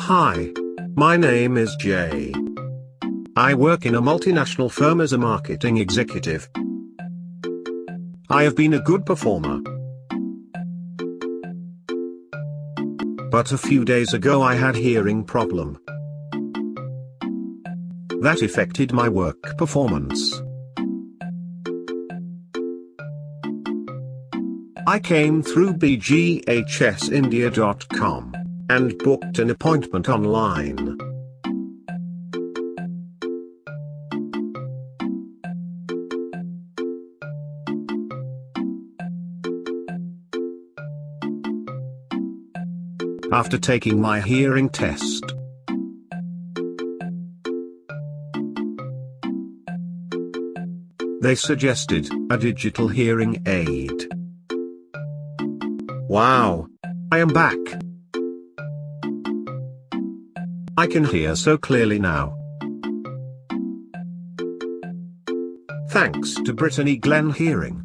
Hi. My name is Jay. I work in a multinational firm as a marketing executive. I have been a good performer. But a few days ago I had hearing problem. That affected my work performance. I came through bghsindia.com and booked an appointment online. After taking my hearing test, they suggested a digital hearing aid. Wow! I am back. I can hear so clearly now. Thanks to Brittany Glen Hearing.